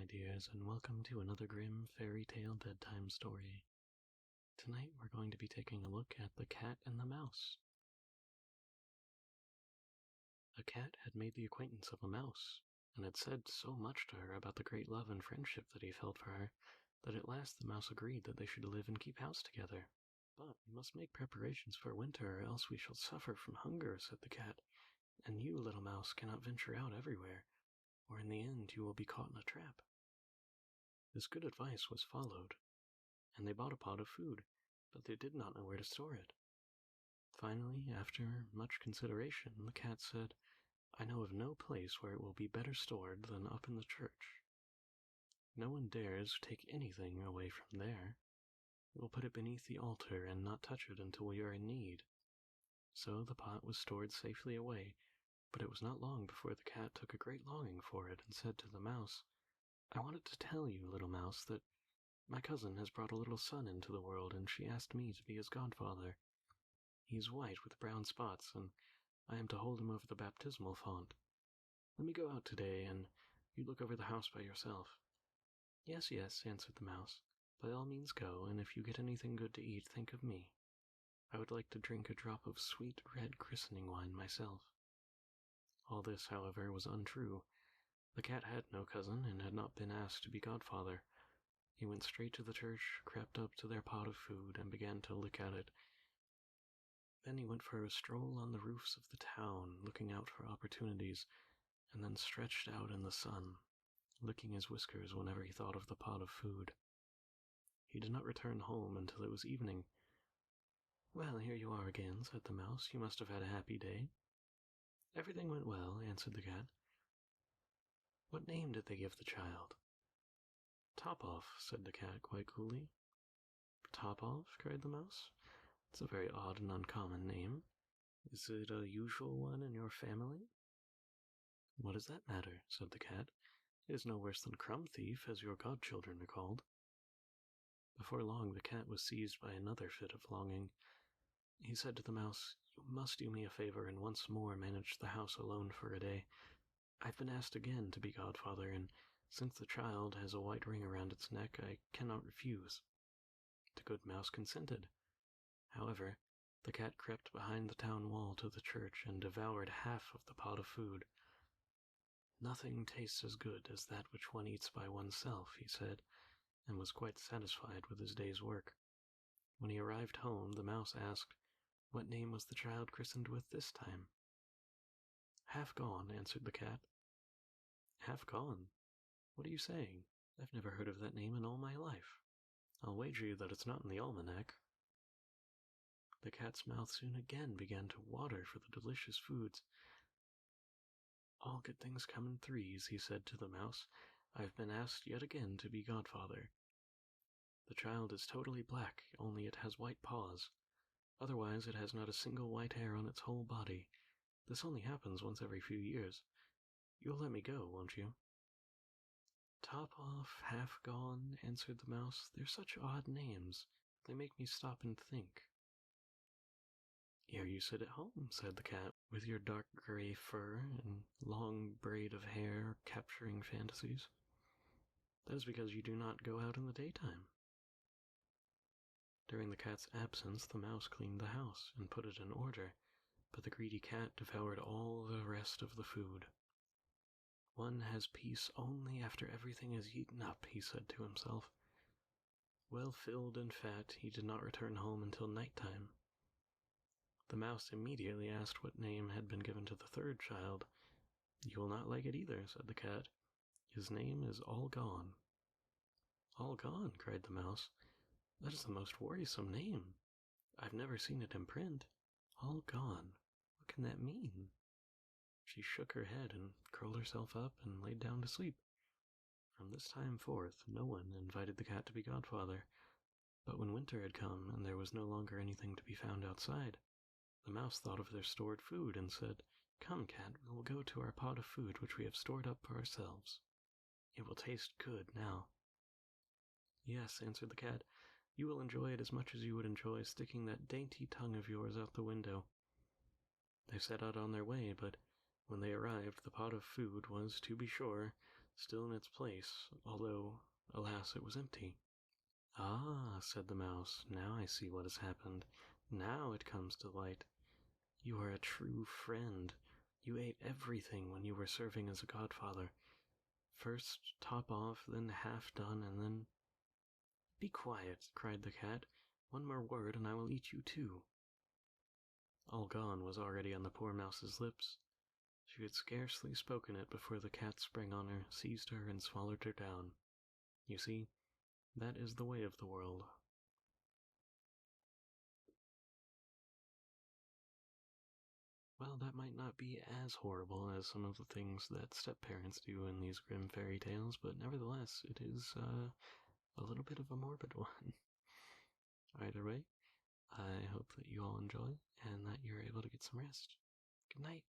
my dears, and welcome to another grim fairy tale bedtime story. Tonight we're going to be taking a look at The Cat and the Mouse. A cat had made the acquaintance of a mouse, and had said so much to her about the great love and friendship that he felt for her, that at last the mouse agreed that they should live and keep house together. "But we must make preparations for winter, or else we shall suffer from hunger," said the cat, "and you, little mouse, cannot venture out everywhere, or in the end you will be caught in a trap." This good advice was followed, and they bought a pot of food, but they did not know where to store it. Finally, after much consideration, the cat said, "I know of no place where it will be better stored than up in the church. No one dares take anything away from there. We will put it beneath the altar and not touch it until we are in need." So the pot was stored safely away, but it was not long before the cat took a great longing for it and said to the mouse, "I wanted to tell you, little mouse, that my cousin has brought a little son into the world, and she asked me to be his godfather. He's white with brown spots, and I am to hold him over the baptismal font. Let me go out today, and you look over the house by yourself." "Yes, yes," answered the mouse. "By all means go, and if you get anything good to eat, think of me. I would like to drink a drop of sweet red christening wine myself." All this, however, was untrue. The cat had no cousin, and had not been asked to be godfather. He went straight to the church, crept up to their pot of food, and began to lick at it. Then he went for a stroll on the roofs of the town, looking out for opportunities, and then stretched out in the sun, licking his whiskers whenever he thought of the pot of food. He did not return home until it was evening. "Well, here you are again," said the mouse. "You must have had a happy day." "Everything went well," answered the cat. "What name did they give the child?" "Top-off," said the cat quite coolly. "Top-off?" cried the mouse. "It's a very odd and uncommon name. Is it a usual one in your family?" "What does that matter?" said the cat. "It is no worse than Crumb Thief, as your godchildren are called." Before long the cat was seized by another fit of longing. He said to the mouse, "You must do me a favor and once more manage the house alone for a day. I've been asked again to be godfather, and since the child has a white ring around its neck, I cannot refuse." The good mouse consented. However, the cat crept behind the town wall to the church and devoured half of the pot of food. "Nothing tastes as good as that which one eats by oneself," he said, and was quite satisfied with his day's work. When he arrived home, the mouse asked, "What name was the child christened with this time?" "Half Gone," answered the cat. "Half Gone? What are you saying? I've never heard of that name in all my life. I'll wager you that it's not in the almanac." The cat's mouth soon again began to water for the delicious foods. "All good things come in threes," he said to the mouse. "I've been asked yet again to be godfather. The child is totally black, only it has white paws. Otherwise it has not a single white hair on its whole body. This only happens once every few years. You'll let me go, won't you?" "Top-off, Half Gone," answered the mouse. "They're such odd names. They make me stop and think." "Here you sit at home," said the cat, "with your dark gray fur and long braid of hair capturing fantasies. That is because you do not go out in the daytime." During the cat's absence, the mouse cleaned the house and put it in order, but the greedy cat devoured all the rest of the food. "One has peace only after everything is eaten up," he said to himself. Well filled and fat, he did not return home until night-time. The mouse immediately asked what name had been given to the third child. "You will not like it either," said the cat. "His name is All Gone." "All Gone?" cried the mouse. "That is the most worrisome name. I've never seen it in print. All Gone. What can that mean?" She shook her head and curled herself up and laid down to sleep. From this time forth, no one invited the cat to be godfather. But when winter had come and there was no longer anything to be found outside, the mouse thought of their stored food and said, "Come, cat, we will go to our pot of food which we have stored up for ourselves. It will taste good now." "Yes," answered the cat, "you will enjoy it as much as you would enjoy sticking that dainty tongue of yours out the window." They set out on their way, but when they arrived, the pot of food was, to be sure, still in its place, although, alas, it was empty. Ah, said the mouse, now I see what has happened. Now it comes to light. You are a true friend. You ate everything when you were serving as a godfather. First top off, then half done, and then... Be quiet, cried the cat. One more word and I will eat you too. All gone was already on the poor mouse's lips. She had scarcely spoken it before the cat sprang on her, seized her, and swallowed her down. You see, that is the way of the world. Well, that might not be as horrible as some of the things that step-parents do in these grim fairy tales, but nevertheless, it is a little bit of a morbid one. Either way, I hope that you all enjoy and that you're able to get some rest. Good night.